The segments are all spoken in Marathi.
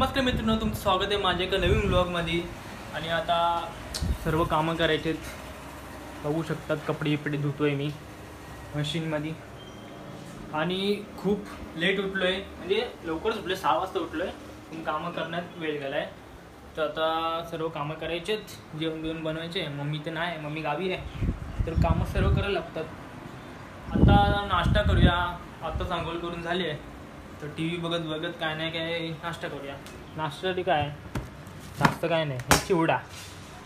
नमस्कार मित्रांनो, तुमचं स्वागत आहे माझ्या एका नवीन व्लॉगमध्ये. आणि आता सर्व कामं करायचे बघू शकतात. कपडे धुतोय मी मशीनमध्ये आणि खूप लेट उठलो आहे, म्हणजे लवकरच उठलो, 6 वाजता उठलो आहे, पण कामं करण्यात वेळ गेला आहे. तर आता सर्व कामं करायचेत, जेवण बनवायचे. मम्मी तर नाही, मम्मी गावी आहे, तर कामं सर्व करायला लागतात. आता नाश्ता करूया. आत्ताच आंघोळ करून झाली आहे, तर टी व्ही बघत काय नाही काय नाश्ता करूया. नाश्त्यासाठी काय जास्त काय नाही, हे चिवडा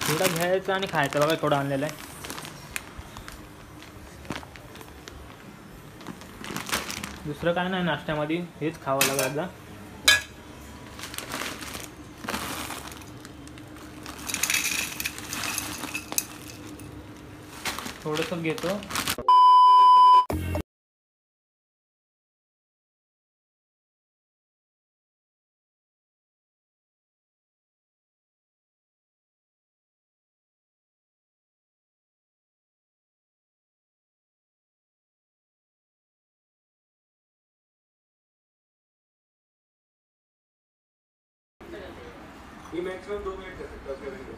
घ्यायचा आणि खायचा. बघा थोडा आणलेला आहे. दुसरं काय नाही नाश्त्यामध्ये, हेच खावं लागलं. आता थोडंसं घेतो. मैक्सिमम 2 मिनट करेंगे.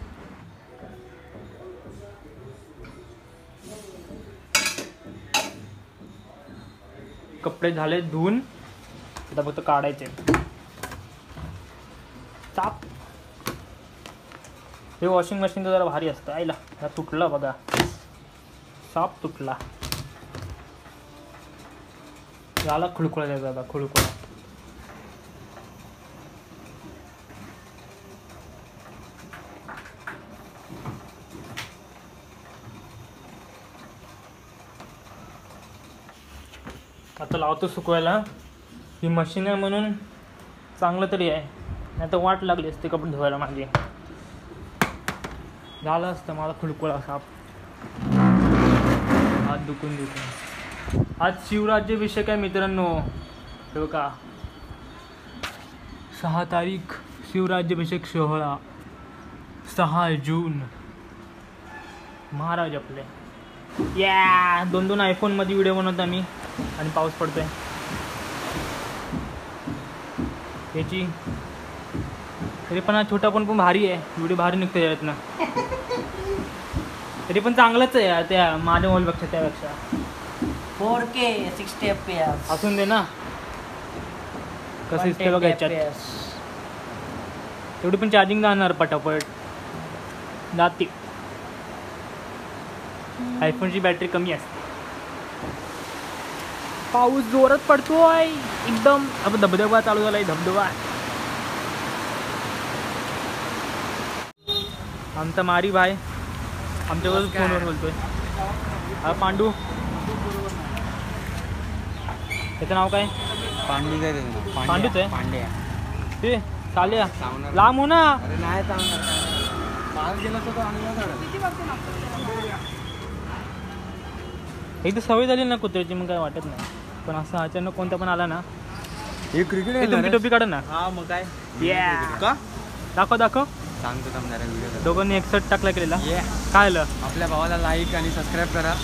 कपडे झाले धुवून, आता फक्त काढायचे. ताप हे वॉशिंग मशीनचं जरा भारी असतं. आईला हा तुटला बघा, साप तुटला. याला खुळखुळा द्यायचा आता, खुळखुळा. आता लावतो सुकवायला. ही मशीन आहे म्हणून चांगलं तरी आहे, नाही तर वाट लागली असते कपडे धुवायला माझी. झालं असतं मला खुळखुळा साप, हात दुखून. आज शिवराज्याभिषेक आहे मित्रांनो. हे बघा, 6 तारीख शिवराज्याभिषेक सोहळा, 6 जून. महाराज आपले या 2 आयफोनमध्ये व्हिडिओ बनवतो आम्ही, आणि पाऊस पडतोय याची. तरी पण हा छोटा पण भारी आहे, व्हिडिओ भारी निघतो यातनं. तरी पण चांगलंच आहे त्या माझ्या मोबाईलपेक्षा, त्यापेक्षा 4K 60 FPS असून दे ना. कसं दिसते बघा याच्यात. तेवढी पण चार्जिंग जाणार पटापट जाते. आयफोनची बॅटरी कमी असते. पाऊस जोरात पडतोय एकदम. अब धबधबा चालू झालाय, धबधबा. आमचा मारी भाई आमच्यावर फोनवर बोलतोय. हा पांडू, त्याचं नाव काय? पांडी काय? पांडूच आहे. पांडे ते चालया लांब हो ना. नाही गेला एकदा सवय झाली ना कुत्र्याची, मग काय वाटत नाही. पण असं अचानक कोणता पण आला ना. हे क्रिकेट तुमची टोपी काढ ना. हा मग काय का दाखव सांगतो तुम्हाला व्हिडिओ. दोघांनी 61 टाकला केलेला. काय आलं? आपल्या भावाला लाईक आणि सबस्क्राईब करा.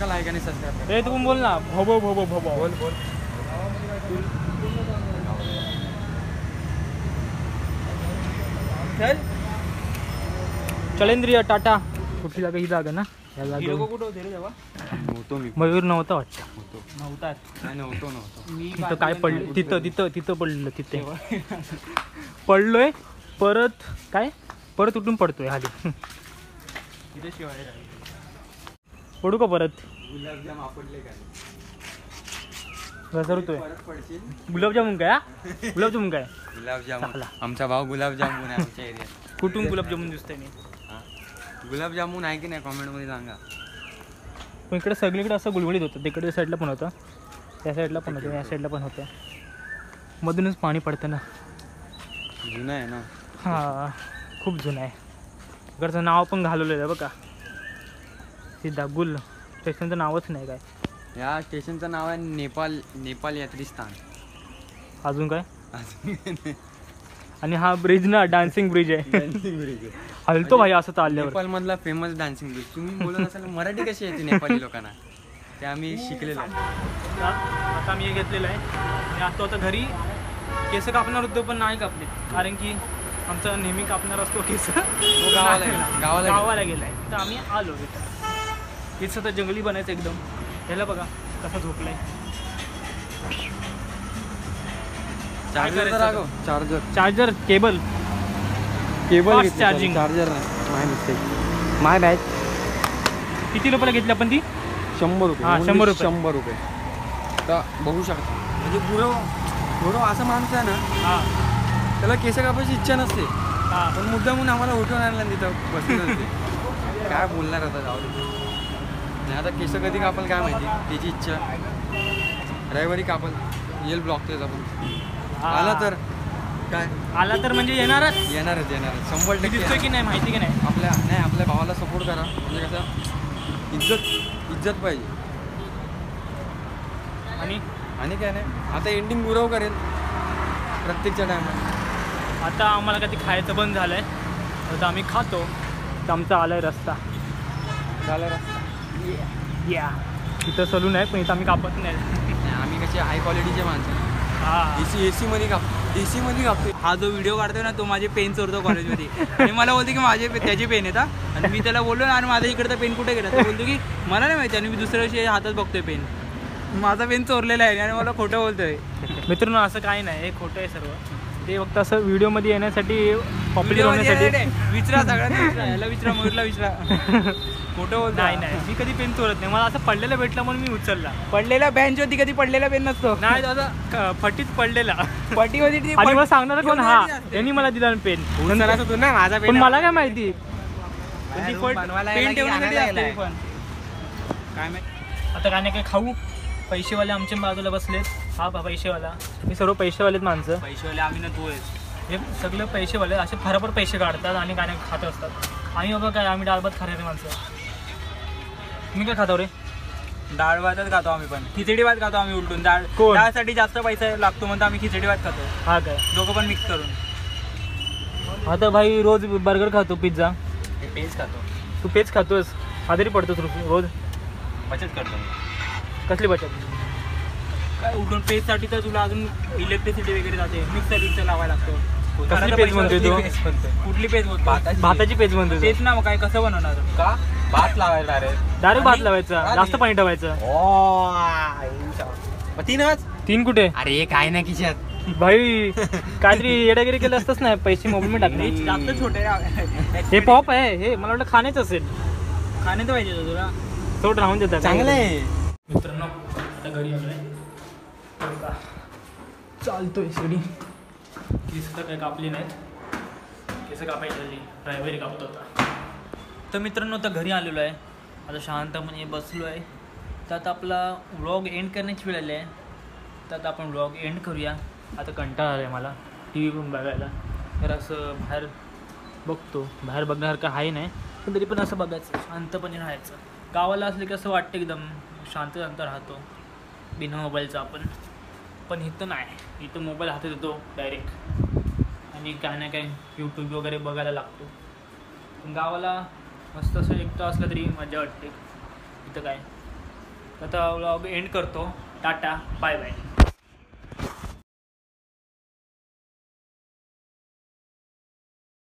लाईक आणि सबस्क्राईब करा. रे तू बोल ना. भोबो बोल. चलेंद्रिय टाटा कुठली जागा? ही जागा ना. या जागेवर कुठं होते रे तेव्हा? मयूर नव्हता वाटतं. तिथं काय पडलं? तिथं पडलं. तिथे पडलोय परत. काय परत उठून पडतोय खाली. पडू का परत? गुलाबजाम आपडले काय घसरतोय. गुलाबजामुन काय? गुलाबजामुन आमचा भाऊ गुलाबजामुन आहे आमच्या एरियात. कुठून गुलाबजामुन दिसतंय मी? गुलाबजामुन आहे की नाही कॉमेंटमध्ये सांगा. पण इकडे सगळीकडे असं गुलगुलीत होतं. तिकडे साईडला पण होतं, त्या साईडला पण होतं, या साईडला पण होतं. मधूनच पाणी पडतं ना. जुनं आहे ना. हां, खूप जुनं आहे. इकडचं नाव पण घालवलेलं आहे बघा, सीधा गुल. स्टेशनचं नावच नाही काय. या स्टेशनचं नाव आहे नेपाल यात्री स्थान. अजून काय? आणि हा ब्रिज ना, डान्सिंग ब्रिज आहे. हलतो भाई असं चालल्यावर. नेपाल मधला फेमस डान्सिंग ब्रिज. तुम्ही बोलत असाल मराठी कशी येते नेपाली लोकांना, ते आम्ही शिकलेलो आहे. आता मी हे घेतलेलं आहे. मी असतो आता घरी केस कापणार होतो पण नाही कापले, कारण की आमचा नेहमी कापणार असतो केस, तो गावाला गेला. गावाला गेलाय. तर आम्ही आलो इथं. केस तर जंगली बनायचं एकदम. ह्याला बघा कसा झोपलाय. Charger cable Fast charging. Charger नाही, माय मिस्टेक, माय बॅच. किती रुपयाला घेतली आपण ती? 100 रुपये. हां, 100 रुपये. 100 रुपये. तर बघू शकता, म्हणजे गुरव असा माणूस आहे ना, हां त्याला केस कापायची इच्छा नसते, हां. पण मुद्दा म्हणून आम्हाला उठवून आणलं तिथं बसलेलं असते. काय बोलणार आता, जाऊ दे. नाही आता केस कधी कापल काय माहिती, त्याची इच्छा. रविवारी कापल, येईल ब्लॉक त्याचा पण. आला तर काय, आला तर म्हणजे येणारच 100% दिसतोय की नाही माहिती की नाही. आपल्या भावाला सपोर्ट करा, म्हणजे कसं इज्जत पाहिजे. आणि काय नाही, आता एंडिंग गुरव करेल प्रत्येकच्या टायमाला. आता आम्हाला कधी खायचं बंद झालं आहे, आता आम्ही खातो. तर आमचा आला आहे रस्ता. या इथं सलून आहे, पण इथं आम्ही कापत नाही. आम्ही कसे हाय क्वालिटीचे माणसं. हां एसी मध्ये कापतो. हा जो व्हिडिओ काढतोय ना, तो माझे पेन चोरतो कॉलेजमध्ये. आणि मला बोलतो की माझे त्याचे पेन येतात, आणि मी त्याला बोललो ना, आणि माझा इकडचा पेन कुठे गेला, तो बोलतो की मला नाही माहिती, आणि मी दुसऱ्या दिवशी हातात बघतोय पेन, माझा पेन चोरलेला आहे आणि मला खोटं बोलतोय. मित्रांनो असं काही नाही, हे खोटं आहे सर्व. ते फक्त असं व्हिडिओमध्ये येण्यासाठी, पॉप्युलर होण्यासाठी. विचारा सगळ्यांना, विचारा, याला विचारा, मयूरला विचारा. खोटं बोलतो. नाही मी कधी पेन चोरत नाही. मला असं पडलेलं भेटलं म्हणून मी उचलला. पडलेला बेंच होती, कधी पडलेला पेन नसतो. नाही दादा, फटीत पडलेला. पट्टी होती आणि मला सांगणार कोण, हा यांनी मला दिला पेन. ना माझा पण मला काय माहिती, पेन ठेवण्यासाठी असते पण काय माहिती. आता काय नाही काय खाऊ. पैसेवाले आमच्या बाजूला बसलेत. हा पैसेवाला, हे सर्व पैसेवालेत माणसं. पैसेवाले आम्ही ना तू आहेस. हे सगळे पैसेवाले असे फराफर पैसे काढतात आणि काय नाही खात असतात. आम्ही बाबा काय, आम्ही डाळ भात खाणारे माणसं. मी काय खातो रे? डाळ भातच खातो आम्ही, पण खिचडी भात खातो आम्ही उलटून. कोण? डाळसाठी जास्त पैसा लागतो म्हणतो आम्ही खिचडी भात खातो, हा काय दोघं पण मिक्स करून. आता भाई रोज बर्गर खातो, पिझ्झा. पेज खातो. तू पेज खातोस, आजारी पडतोस रोज. बचत करतो. कसली बचत? काय उलटून पेजसाठी तर तुला अजून इलेक्ट्रिसिटी वगैरे जाते, मिक्सर लावायला लागतो. कसली पेज म्हणतोय तू? कुठली पेज म्हणतो? भाताची पेज म्हणतोय. तेच ना, मग काय कसं बनवणार? का भात लावायला डायरेक्ट भात लावायचा, जास्त पाणी ठेवायचं. तीन कुठे? अरे काय नाही खिशात भाई, काहीतरी येडागिरी केलं असतंच नाही, पैसे मोबाईल मध्ये टाकले. जास्त छोटे. हे पॉप आहे, हे मला वाटलं खाण्याच असेल. खाणे तर पाहिजे तुला, थोडं राहून देतात. चांगलं आहे. मित्रांनो आता घरी आलोय, चालतोय शिडी. केस तर काही कापली नाहीत, केस कापायची ड्रायव्हरी कापतो होता. तर मित्रांनो आता घरी आलेलो आहे, आता शांतपणे बसलो आहे. तर आता आपला व्लॉग एंड करण्याची वेळ आली आहे. तर आता आपण व्लॉग एंड करूया. आता कंटाळा आला आहे मला टी व्ही पण बघायला. तर असं बाहेर बघतो, बाहेर बघण्यासारखं आहे नाही, पण तरी पण असं बघायचं, शांतपणे राहायचं. गावाला असले की असं वाटतं एकदम शांत राहतो बिना मोबाईलचा आपण. पण इथं नाही, इथं मोबाईल हातात येतो डायरेक्ट, आणि काय ना काय यूट्यूब वगैरे बघायला लागतो. पण गावाला मस्त असं एकटं असलं तरी मजा वाटते. इथं काय. आता व्लॉग एंड करतो. Tata, bye bye.